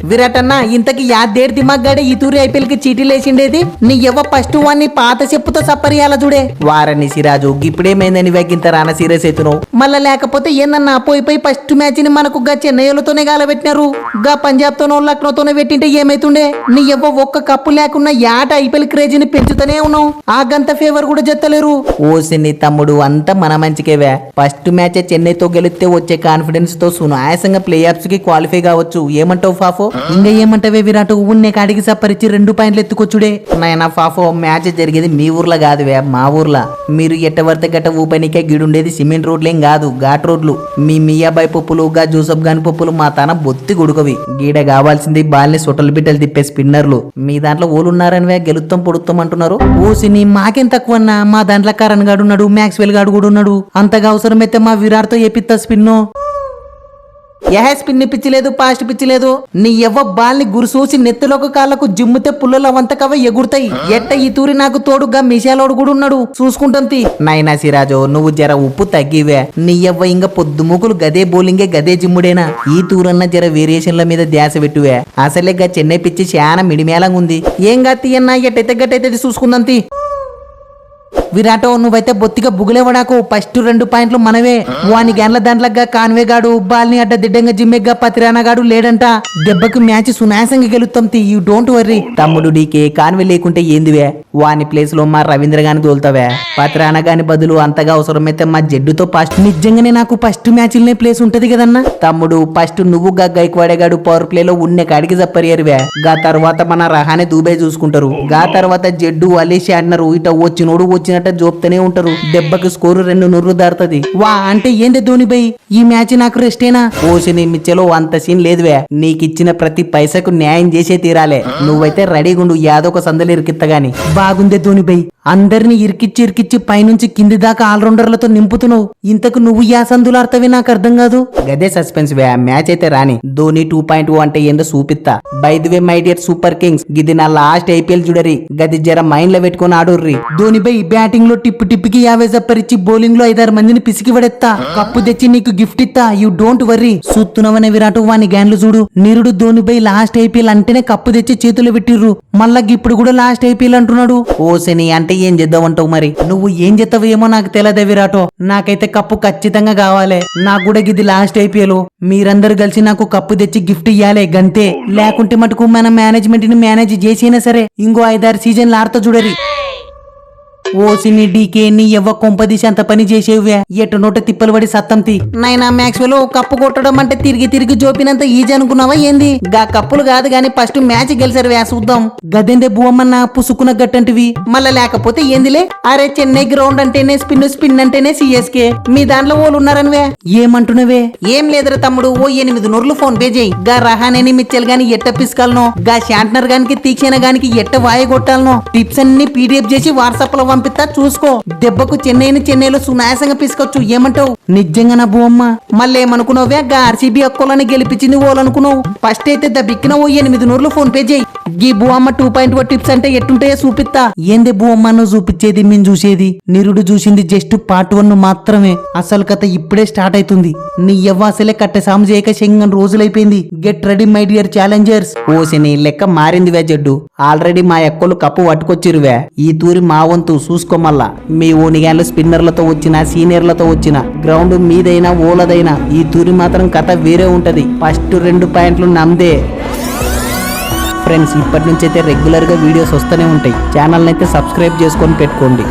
విరాట్ అన్న ఇంతకి యాదేడు దిమాగ్ గడే ఈ తూరి ఐపీఎల్ కి చీటీ లేచిండేది నీ ఎవ్వ ఫస్ట్ వాన్ని పాత చెప్పుతో సప్పరియాల చూడే వారని సిరాజు ఇప్పుడేమైందని వెగ్గింత రాన సీరియస్ అవుతున్నావు మళ్ళా లేకపోతే ఏందన్నా పోయి ఫస్ట్ మ్యాచ్ ని మనకు గా చెన్నైలతోనే గాలబెట్టినారు గా పంజాబ్ తోనో లక్నోతోనే పెట్టింటే ఏమైతుండే నీ ఎవ్వ ఒక్క కప్పు లేకున్నా యాట ఐపీఎల్ క్రేజ్ ని పెంచుతూనే ఉన్నావు ఆ గంత ఫేవర్ కూడా చెత్తలేరు ఓసిని తమ్ముడు అంతా మన మంచికేవే ఫస్ట్ మ్యాచ్ చెన్నైతో గెలిస్తే వచ్చే కాన్ఫిడెన్స్ తో సునాయాసంగా ప్లే ఆఫ్స్ కి క్వాలిఫై కావచ్చు ఏమంటావు ఫాఫో ఇంకా ఏమంటావే విరాట్ ఉన్నే కాడికి సప్పరిచ్చి 2 పాయింట్లు ఎత్తుకొచ్చుడే నాయనా ఫాఫో మ్యాచ్ జరిగేది మీ ఊర్లో కాదువే మా ఊర్లో మీరు ఎట్టవర్త గట్ట ఊపనికే గిడుండేది సిమెంట్ రోడ్లేం కాదు ఘాట్ రోడ్లు మీ మియాబాయ్ పప్పులు గా జోసఫ్ గాని పప్పులు మా తాన బొత్తి గుడుకవి గీడ కావాల్సింది బాల్ని సొట్టలు బిడ్డలు తిప్పే స్పిన్నర్లు మీ దాంట్లో ఓలున్నారనివే గెలుస్తాం పొడుస్తాం అంటున్నారు ఓసిని మాకేం తక్కువన్నా మా దాంట్లో కరణ్ గాడు ఉన్నాడు మ్యాక్స్వెల్ గాడు కూడా ఉన్నాడు అంతగా అవసరమైతే మా విరాట్ తో ఏపిత్తా స్పిన్ను స్పిన్ పిచ్చి లేదు పాస్ట్ పిచ్చి లేదు నీ ఎవ్వ బాల్ ని గురిసూసి నెత్తిలోకి కాళ్ళకు జిమ్ముతే పుల్లలు అవంతకవ ఎగురుతాయి ఎట్ట ఈ తూరి నాకు తోడుగా మిషాలోడు కూడా ఉన్నాడు చూసుకుంటుంది నైనా సిరాజు నువ్వు జర ఉప్పు తగ్గివే నీ ఎవ్వ ఇంకా పొద్దుముకులు గదే బౌలింగే గదే జిమ్ముడేనా ఈ తూరన్న జర వేరియేషన్ల మీద ధ్యాస పెట్టువే అసలే గా చెన్నై పిచ్చి చాలా మిడిమేళంగా ఉంది ఏం గా తీయన్నా ఎట్టయితే గట్టయితే చూసుకుందంతి విరాటో నువ్వైతే బొత్తిగా బుగులేవడాకు ఫస్ట్ 2 పాయింట్లు మనవే వాని గంటల దాంట్లగా కాన్వే గాడు బాల్ని అడ్డ దిడ్డంగా జిమ్మెగ్గా పతిరానా గాడు లేడంట దెబ్బకు మ్యాచ్ సునాయాసంగా గెలుస్తాం యూ డోంట్ వర్రీ తమ్ముడు డీకే కాన్వే లేకుంటే ఏందివే వాని ప్లేస్ లో మా రవీంద్ర గాని తోలుతావే పతిరానా గాని బదులు అంతగా అవసరమైతే మా జడ్డుతో ఫస్ట్ నిజంగానే నాకు ఫస్ట్ మ్యాచ్లనే ప్లేస్ ఉంటది కదన్నా తమ్ముడు ఫస్ట్ నువ్వు గా గైక్వాడేగాడు పవర్ ప్లే లో ఉన్న కాడికి జప్పరియరువే గా తర్వాత మన రహానే దూబే చూసుకుంటారు గా తర్వాత జడ్డు అలీషి అన్నారు ఇట వచ్చినోడు వచ్చినట్టు జోప్తూనే ఉంటారు దెబ్బకి స్కోరు 2 దాడుతుంది వా అంటే ఏంది ధోని బై ఈ మ్యాచ్ నాకు రెస్టేనా ఓసిని మిచ్చలో అంత సీన్ లేదువే నీకిచ్చిన ప్రతి పైసకు న్యాయం చేసే తీరాలే నువ్వైతే రెడీగుండు యాదొక సందలు ఇరికిత్తగాని బాగుందే ధోని బై అందరిని ఇరికిచ్చి పైనుంచి కింది దాకా ఆల్రౌండర్లతో నింపుతున్నావు ఇంతకు నువ్వు యా సందులాడతావే నాకు అర్థం కాదు గదే సస్పెన్స్ వే మ్యాచ్ అయితే రాని ధోని 2.0 అంటే ఏందో చూపిస్తా by the way my dear super Kings గిది నా లాస్ట్ ఐపీఎల్ చూడరి గది జర మైండ్ లో పెట్టుకుని ఆడుర్రి ధోని బై బ్యాటింగ్ లో టిప్పికి 50 జప్పరిచ్చి బౌలింగ్ లో 5-6 మందిని పిసికి పడెత్తా కప్పు తెచ్చి నీకు గిఫ్ట్ ఇస్తా యూ డోంట్ వర్రీ చూస్తున్నావనే విరాట్ వాని గ్యాన్లు చూడు నిరుడు ధోని బై లాస్ట్ ఐపీఎల్ అంటేనే కప్పు తెచ్చి చేతులు పెట్టిర్రు మళ్ళా ఇప్పుడు కూడా లాస్ట్ ఐపీఎల్ అంటున్నాడు ఓసని అంటే ఏం చేద్దామంటావు మరి నువ్వు ఏం చేస్తావు ఏమో నాకు తెలియదే విరాటో నాకైతే కప్పు ఖచ్చితంగా కావాలి నాకు కూడా గిది లాస్ట్ ఐపీఎల్ మీరందరూ కలిసి నాకు కప్పు తెచ్చి గిఫ్ట్ ఇయ్యాలే గంతే లేకుంటే మటుకు మన మేనేజ్మెంట్ ని మేనేజ్ చేసినా సరే ఇంకో 5-6 సీజన్లు ఆడతా చూడరి ఓసిని డీకే నీ ఎవ్వ కొంపదీసి అంత పని చేసేవే ఎటు నోట తిప్పలు పడి సత్తంతి నైనా మ్యాక్స్వెల్ కప్పు కొట్టడం అంటే తిరిగి జోపినంత ఈజీ అనుకున్నావా ఏంది గా కప్పులు కాదు గాని ఫస్ట్ మ్యాచ్ గెలిచారు వే చూద్దాం గదెందే బువ్వమన్న పుసుకున్న గట్టంటివి మళ్ళా లేకపోతే ఏందిలే అరే చెన్నై గ్రౌండ్ అంటేనే స్పిన్ అంటేనే సిఎస్కే మీ దాంట్లో వాళ్ళు ఉన్నారనివే ఏమంటున్నవే ఏం లేదురా తమ్ముడు ఓ 8 నూర్లు ఫోన్ పే చేయి గా రహానేని మిచ్చల్ గాని ఎట్ట పిసుకాలనో గా శాంట్నర్ గానికి తీక్షణ గానికి ఎట్ట వాయగొట్టాలనో టిప్స్ అన్ని పీడిఎఫ్ చేసి వాట్సాప్ లో పంపిస్తా చూసుకో దెబ్బకు చెన్నైలో సునాయాసంగా పిసుకోవచ్చు ఏమంటావు నిజంగా నా బొమ్మ మళ్ళీ ఏమనుకున్నావే గా ఆర్సీబీ అక్కోలని గెలిపించింది ఓలనుకున్నావు ఫస్ట్ అయితే దబ్బిక్కిన ఓ 8 నూర్లు ఫోన్ పే చేయి గీ బువ్వమ్మ 2.0 టిప్స్ అంటే ఎట్టుంటాయో చూపిస్తా ఏంది బువ్వమ్మ నువ్వు చూపించేది మేము చూసేది నిరుడు చూసింది జస్ట్ పార్ట్ 1 మాత్రమే అసలు కథ ఇప్పుడే స్టార్ట్ అవుతుంది నీ ఎవ్వ అసలే కట్టె సాము చేయక శంగన్ రోజులైపోయింది get ready my dear challengers ఓసిని లెక్క మారింది వే జడ్డు ఆల్రెడీ మా ఎక్కలు కప్పు పట్టుకొచ్చిరువే ఈ తూరి మా వంతు చూసుకోమల్లా మీ ఓనిగాన్లు స్పిన్నర్లతో వచ్చిన సీనియర్లతో వచ్చిన గ్రౌండ్ మీదైనా ఓలదైనా ఈ తూరి మాత్రం కథ వేరే ఉంటది ఫస్ట్ 2 పాయింట్లు నమ్దే ఫ్రెండ్స్ ఇప్పటి నుంచి అయితే రెగ్యులర్ గా వీడియోస్ వస్తూనే ఉంటాయి ఛానల్ అయితే సబ్స్క్రైబ్ చేసుకొని పెట్టుకోండి